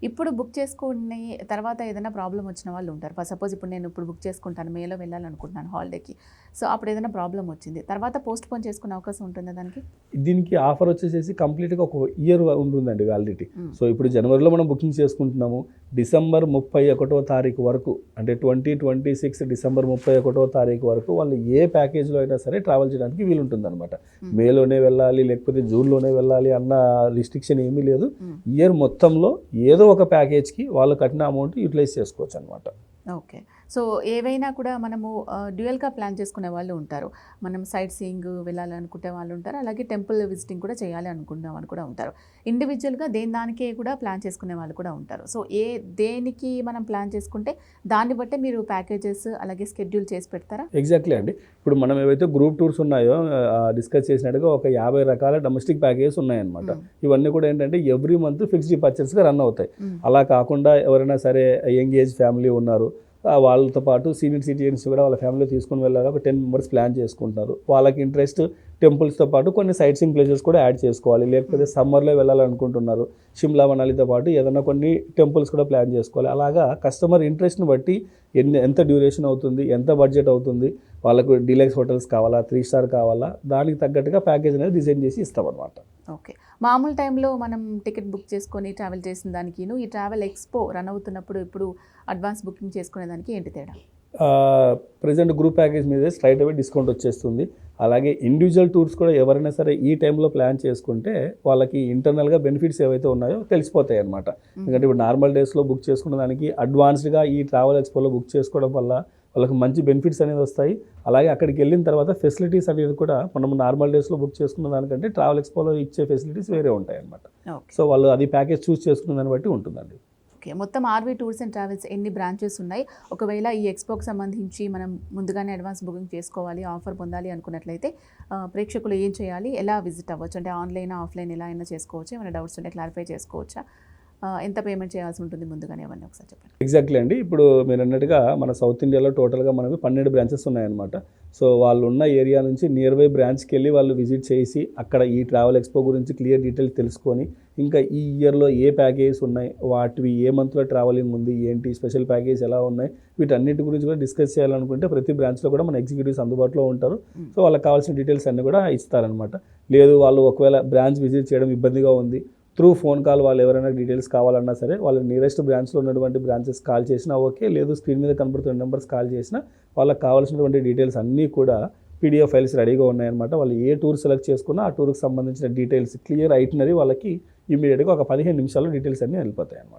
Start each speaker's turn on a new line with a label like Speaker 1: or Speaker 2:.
Speaker 1: ఇప్పుడు బుక్ చేసుకుని తర్వాత ఏదైనా ప్రాబ్లమ్ వచ్చిన వాళ్ళు ఉంటారు. సపోజ్ ఇప్పుడు నేను బుక్ చేసుకుంటాను. మేలో వెళ్ళాలనుకుంటున్నాను హాలిడేకి. సో, అప్పుడు ఏదైనా ప్రాబ్లమ్ వచ్చింది. తర్వాత పోస్ట్‌పోన్ చేసుకునే అవకాశం ఉంటుందా దానికి?
Speaker 2: దీనికి ఆఫర్ వచ్చేసేసి కంప్లీట్‌గా ఒక ఇయర్ ఉంటుందండి వ్యాలిడిటీ. సో, ఇప్పుడు జనవరిలో మనం బుకింగ్ చేసుకుంటున్నాము. డిసెంబర్ 31వ తారీఖు వరకు అంటే 2026 డిసెంబర్ 31వ తారీఖు వరకు వాళ్ళు ఏ ప్యాకేజ్‌లో అయినా సరే ట్రావెల్ చేయడానికి వీలుంటుందన్నమాట. మేలోనే వెళ్ళాలి, లేకపోతే జూన్‌లోనే వెళ్ళాలి అన్న రిస్ట్రిక్షన్ ఏమీ లేదు. ఇయర్ మొత్తంలో ఏదో ఒక ప్యాకేజ్కి వాళ్ళు కట్టిన అమౌంట్ యూటిలైజ్ చేసుకోవచ్చు అనమాట.
Speaker 1: ఓకే. సో, ఏవైనా కూడా మనము డ్యూయల్‌గా ప్లాన్ చేసుకునే వాళ్ళు ఉంటారు. మనం సైట్ సీయింగ్ వెళ్ళాలనుకునే వాళ్ళు ఉంటారు. అలాగే టెంపుల్ విజిటింగ్ కూడా చేయాలి అనుకునే వాళ్ళు కూడా ఉంటారు. ఇండివిజువల్‌గా దానికే కూడా ప్లాన్ చేసుకునే వాళ్ళు కూడా ఉంటారు. సో, దేనికి మనం ప్లాన్ చేసుకుంటే దాన్ని బట్టే మీరు ప్యాకేజెస్ అలాగే షెడ్యూల్ చేసి పెడతారా?
Speaker 2: ఎగ్జాక్ట్లీ అండి. ఇప్పుడు మనం ఏవైతే గ్రూప్ టూర్స్ ఉన్నాయో డిస్కస్ చేసినట్టుగా ఒక 50 రకాల డొమెస్టిక్ ప్యాకేజెస్ ఉన్నాయన్నమాట. ఇవన్నీ కూడా ఏంటంటే ఎవ్రీ మంత్ ఫిక్స్డ్ డిపార్చర్స్గా రన్ అవుతాయి. అలా కాకుండా ఎవరైనా సరే యంగ్ ఏజ్ ఫ్యామిలీ ఉన్నారు, వాళ్ళతో పాటు సీనియర్ సిటిజన్స్ కూడా వాళ్ళ ఫ్యామిలీ తీసుకుని వెళ్ళాలి. ఒక 10 మెంబర్స్ ప్లాన్ చేసుకుంటారు. వాళ్ళకి ఇంట్రెస్ట్ టెంపుల్స్తో పాటు కొన్ని సైట్ సీయింగ్ ప్లేసెస్ కూడా యాడ్ చేసుకోవాలి. లేకపోతే సమ్మర్లో వెళ్ళాలనుకుంటున్నారు, షిమ్లా మనాలితో పాటు ఏదైనా కొన్ని టెంపుల్స్ కూడా ప్లాన్ చేసుకోవాలి. అలాగా కస్టమర్ ఇంట్రెస్ట్ని బట్టి ఎంత డ్యూరేషన్ అవుతుంది, ఎంత బడ్జెట్ అవుతుంది, వాళ్ళకు డీలక్స్ హోటల్స్ కావాలా, 3 స్టార్ కావాలా, దానికి తగ్గట్టుగా ప్యాకేజ్ అనేది డిజైన్ చేసి ఇస్తామన్నమాట.
Speaker 1: ఓకే. మామూలు టైంలో మనం టికెట్ బుక్ చేసుకొని ట్రావెల్ చేసిన దానికిను ఈ ట్రావెల్ ఎక్స్పో రన్ అవుతున్నప్పుడు ఇప్పుడు అడ్వాన్స్ బుకింగ్ చేసుకునే దానికి ఏంటి తేడా?
Speaker 2: ప్రజెంట్ గ్రూప్ ప్యాకేజ్ మీద స్ట్రైట్ అవే డిస్కౌంట్ వచ్చేస్తుంది. అలాగే ఇండివిజువల్ టూర్స్ కూడా ఎవరైనా సరే ఈ టైంలో ప్లాన్ చేసుకుంటే వాళ్ళకి ఇంటర్నల్గా బెనిఫిట్స్ ఏవైతే ఉన్నాయో తెలిసిపోతాయి అనమాట. ఎందుకంటే ఇప్పుడు నార్మల్ డేస్లో బుక్ చేసుకున్న దానికి అడ్వాన్స్డ్గా ఈ ట్రావెల్ ఎక్స్పోలో బుక్ చేసుకోవడం వల్ల వాళ్ళకి మంచి బెనిఫిట్స్ అనేది వస్తాయి. అలాగే అక్కడికి వెళ్ళిన తర్వాత ఫెసిలిటీస్ అనేది కూడా మనం నార్మల్ డేస్లో బుక్ చేసుకున్న దానికంటే ట్రావెల్ ఎక్స్పోలో ఇచ్చే ఫెసిలిటీస్ వేరే ఉంటాయి అనమాట. సో వాళ్ళు అది ప్యాకేజ్ చూస్ చేసుకున్న దాన్ని బట్టి ఉంటుందండి.
Speaker 1: ఓకే. మొత్తం ఆర్వీ టూర్స్ అండ్ ట్రావెల్స్ ఎన్ని బ్రాంచెస్ ఉన్నాయి? ఒకవేళ ఈ ఎక్స్పోకి సంబంధించి మనం ముందుగానే అడ్వాన్స్ బుకింగ్ చేసుకోవాలి, ఆఫర్ పొందాలి అనుకున్నట్లయితే ప్రేక్షకులు ఏం చేయాలి? ఎలా విజిట్ అవ్వచ్చు? అంటే ఆన్లైన్, ఆఫ్లైన్ ఎలా అయినా చేసుకోవచ్చు? ఏమైనా డౌట్స్ ఉంటే క్లారిఫై చేసుకోవచ్చా? ఎంత పేమెంట్ చేయాల్సి ఉంటుంది ముందుగానే అవన్నీ ఒకసారి చెప్పండి.
Speaker 2: ఎగ్జాక్ట్లీ అండి. ఇప్పుడు మీరు అన్నట్టుగా మన సౌత్ ఇండియాలో టోటల్గా మనకు 12 బ్రాంచెస్ ఉన్నాయన్నమాట. సో వాళ్ళు ఉన్న ఏరియా నుంచి నియర్ బై బ్రాంచ్కి వెళ్ళి వాళ్ళు విజిట్ చేసి అక్కడ ఈ ట్రావెల్ ఎక్స్పో గురించి క్లియర్ డీటెయిల్స్ తెలుసుకొని, ఇంకా ఈ ఇయర్లో ఏ ప్యాకేజెస్ ఉన్నాయి, వాటివి ఏ మంత్లో ట్రావెలింగ్ ఉంది, ఏంటి స్పెషల్ ప్యాకేజ్ ఎలా ఉన్నాయి, వీటన్నిటి గురించి కూడా డిస్కస్ చేయాలనుకుంటే ప్రతి బ్రాంచ్లో కూడా మన ఎగ్జిక్యూటివ్స్ అందుబాటులో ఉంటారు. సో వాళ్ళకి కావాల్సిన డీటెయిల్స్ అన్నీ కూడా ఇస్తారనమాట. లేదు వాళ్ళు ఒకవేళ బ్రాంచ్ విజిట్ చేయడం ఇబ్బందిగా ఉంది, త్రూ ఫోన్ కాల్ వాళ్ళు ఎవరైనా డీటెయిల్స్ కావాలన్నా సరే వాళ్ళ నియరెస్ట్ బ్రాంచ్లో ఉన్నటువంటి బ్రాంచెస్ కాల్ చేసినా ఓకే, లేదు స్క్రీన్ మీద కనబడుతున్న నెంబర్స్ కాల్ చేసినా వాళ్ళకి కావాల్సినటువంటి డీటెయిల్స్ అన్నీ కూడా పీడిఎఫ్ ఫైల్స్ రెడీగా ఉన్నాయన్నమాట. వాళ్ళు ఏ టూర్ సెలెక్ట్ చేసుకున్నా ఆ టూర్కి సంబంధించిన డీటెయిల్స్ క్లియర్ ఐటినరీ వాళ్ళకి ఇమీడియట్గా ఒక 15 నిమిషాల్లో డీటెయిల్స్ అన్నీ వెళ్ళిపోతాయి అన్నమాట.